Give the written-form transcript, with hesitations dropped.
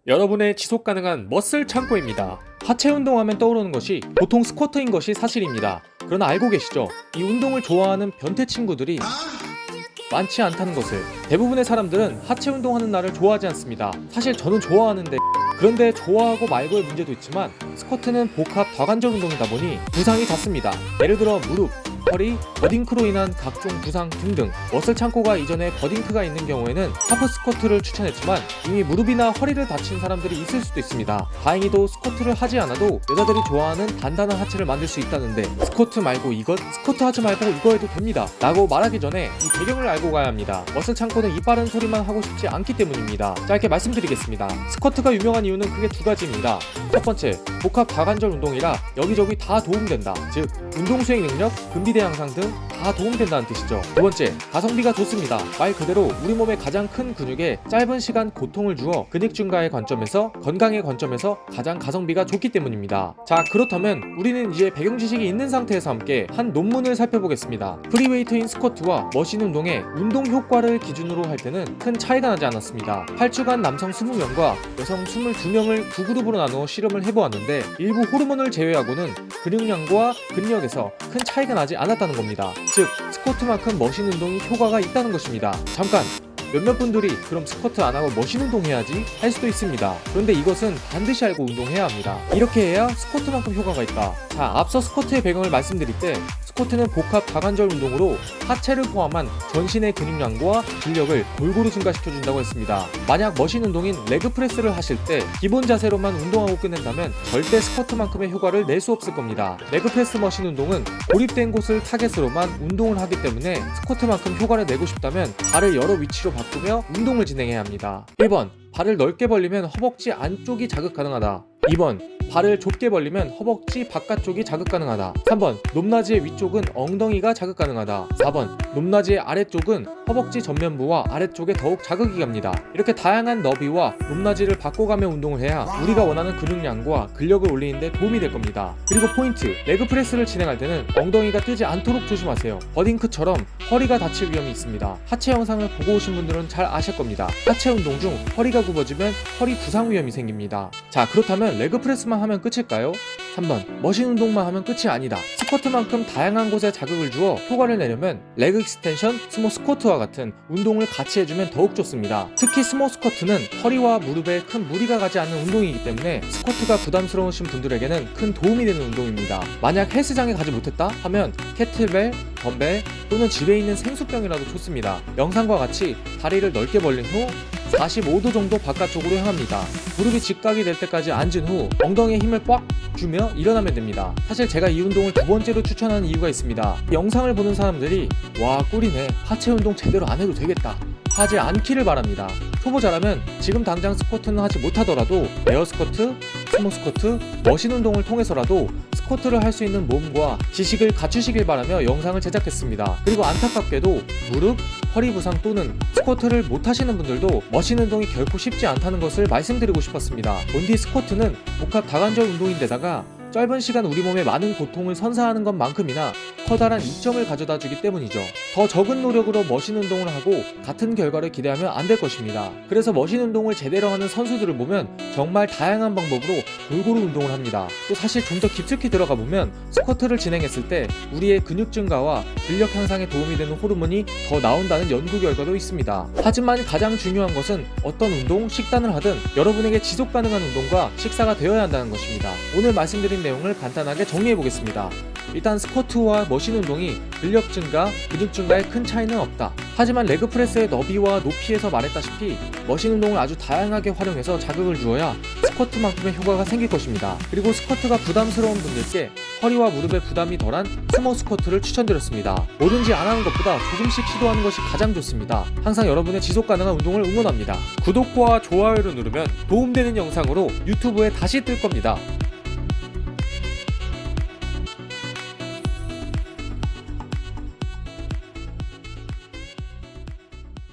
여러분의 지속 가능한 머슬 창고입니다. 하체 운동하면 떠오르는 것이 보통 스쿼트인 것이 사실입니다. 그러나 알고 계시죠? 이 운동을 좋아하는 변태 친구들이 많지 않다는 것을. 대부분의 사람들은 하체 운동하는 날을 좋아하지 않습니다. 사실 저는 좋아하는데, 그런데 좋아하고 말고의 문제도 있지만 스쿼트는 복합 다관절 운동이다 보니 부상이 잦습니다. 예를 들어 무릎, 허리, 버딩크로 인한 각종 부상 등등. 머슬 창고가 이전에 버딩크가 있는 경우에는 하프 스쿼트를 추천했지만 이미 무릎이나 허리를 다친 사람들이 있을 수도 있습니다. 다행히도 스쿼트를 하지 않아도 여자들이 좋아하는 단단한 하체를 만들 수 있다는데, 스쿼트 말고 이것, 스쿼트 하지 말고 이거 해도 됩니다 라고 말하기 전에 이 배경을 알고 가야 합니다. 머슬 창고는 이 빠른 소리만 하고 싶지 않기 때문입니다. 짧게 말씀드리겠습니다. 스쿼트가 유명한 이유는 크게 두 가지입니다. 첫 번째, 복합 다관절 운동이라 여기저기 다 도움된다. 즉, 운동 수행 능력, 근비대 향상 등 다 도움된다는 뜻이죠. 두 번째, 가성비가 좋습니다. 말 그대로 우리 몸의 가장 큰 근육에 짧은 시간 고통을 주어 근육 증가의 관점에서, 건강의 관점에서 가장 가성비가 좋기 때문입니다. 자, 그렇다면 우리는 이제 배경 지식이 있는 상태에서 함께 한 논문을 살펴보겠습니다. 프리웨이트인 스쿼트와 머신 운동의 운동 효과를 기준으로 할 때는 큰 차이가 나지 않았습니다. 8주간 남성 20명과 여성 22명을 두 그룹으로 나누어 실험을 해보았는데, 일부 호르몬을 제외하고는 근육량과 근력에서 큰 차이가 나지 않았다는 겁니다. 즉, 스쿼트만큼 머신 운동이 효과가 있다는 것입니다. 잠깐! 몇몇 분들이 그럼 스쿼트 안 하고 머신 운동 해야지 할 수도 있습니다. 그런데 이것은 반드시 알고 운동해야 합니다. 이렇게 해야 스쿼트만큼 효과가 있다. 자, 앞서 스쿼트의 배경을 말씀드릴 때, 스쿼트는 복합 다관절 운동으로 하체를 포함한 전신의 근육량과 근력을 골고루 증가시켜준다고 했습니다. 만약 머신 운동인 레그 프레스를 하실 때 기본 자세로만 운동하고 끝낸다면 절대 스쿼트만큼의 효과를 낼 수 없을 겁니다. 레그 프레스 머신 운동은 고립된 곳을 타겟으로만 운동을 하기 때문에 스쿼트만큼 효과를 내고 싶다면 발을 여러 위치로 바꾸며 운동을 진행해야 합니다. 1번, 발을 넓게 벌리면 허벅지 안쪽이 자극 가능하다. 2번, 발을 좁게 벌리면 허벅지 바깥쪽이 자극 가능하다. 3번, 높낮이의 위쪽은 엉덩이가 자극 가능하다. 4번, 높낮이의 아래쪽은 허벅지 전면부와 아래쪽에 더욱 자극이 갑니다. 이렇게 다양한 너비와 높낮이를 바꿔가며 운동을 해야 우리가 원하는 근육량과 근력을 올리는 데 도움이 될 겁니다. 그리고 포인트, 레그 프레스를 진행할 때는 엉덩이가 뜨지 않도록 조심하세요. 버딩크처럼 허리가 다칠 위험이 있습니다. 하체 영상을 보고 오신 분들은 잘 아실 겁니다. 하체 운동 중 허리가 굽어지면 허리 부상 위험이 생깁니다. 자, 그렇다면 레그 프레스만 하면 끝일까요? 3번, 머신 운동만 하면 끝이 아니다. 스쿼트만큼 다양한 곳에 자극을 주어 효과를 내려면 레그 익스텐션, 스모 스쿼트와 같은 운동을 같이 해주면 더욱 좋습니다. 특히 스모 스쿼트는 허리와 무릎에 큰 무리가 가지 않는 운동이기 때문에 스쿼트가 부담스러우신 분들에게는 큰 도움이 되는 운동입니다. 만약 헬스장에 가지 못했다 하면 캐틀벨, 덤벨 또는 집에 있는 생수병이라도 좋습니다. 영상과 같이 다리를 넓게 벌린 후 45도 정도 바깥쪽으로 향합니다. 무릎이 직각이 될 때까지 앉은 후 엉덩이에 힘을 꽉 주며 일어나면 됩니다. 사실 제가 이 운동을 두 번째로 추천하는 이유가 있습니다. 영상을 보는 사람들이 와, 꿀이네, 하체 운동 제대로 안 해도 되겠다 하지 않기를 바랍니다. 초보자라면 지금 당장 스쿼트는 하지 못하더라도 에어 스쿼트, 스모 스쿼트, 머신 운동을 통해서라도 스쿼트를 할 수 있는 몸과 지식을 갖추시길 바라며 영상을 제작했습니다. 그리고 안타깝게도 무릎, 허리 부상 또는 스쿼트를 못하시는 분들도 머신 운동이 결코 쉽지 않다는 것을 말씀드리고 싶었습니다. 본디 스쿼트는 복합 다관절 운동인데다가 짧은 시간 우리 몸에 많은 고통을 선사하는 것만큼이나 커다란 이점을 가져다 주기 때문이죠. 더 적은 노력으로 머신 운동을 하고 같은 결과를 기대하면 안 될 것입니다. 그래서 머신 운동을 제대로 하는 선수들을 보면 정말 다양한 방법으로 골고루 운동을 합니다. 또 사실 좀 더 깊숙이 들어가 보면 스쿼트를 진행했을 때 우리의 근육 증가와 근력 향상에 도움이 되는 호르몬이 더 나온다는 연구 결과도 있습니다. 하지만 가장 중요한 것은 어떤 운동, 식단을 하든 여러분에게 지속 가능한 운동과 식사가 되어야 한다는 것입니다. 오늘 말씀드린 내용을 간단하게 정리해 보겠습니다. 일단 스쿼트와 머신 운동이 근력 증가, 근육 증가에 큰 차이는 없다. 하지만 레그 프레스의 너비와 높이에서 말했다시피 머신 운동을 아주 다양하게 활용해서 자극을 주어야 스쿼트만큼의 효과가 생길 것입니다. 그리고 스쿼트가 부담스러운 분들께 허리와 무릎에 부담이 덜한 스모 스쿼트를 추천드렸습니다. 뭐든지 안 하는 것보다 조금씩 시도하는 것이 가장 좋습니다. 항상 여러분의 지속 가능한 운동을 응원합니다. 구독과 좋아요를 누르면 도움되는 영상으로 유튜브에 다시 뜰 겁니다.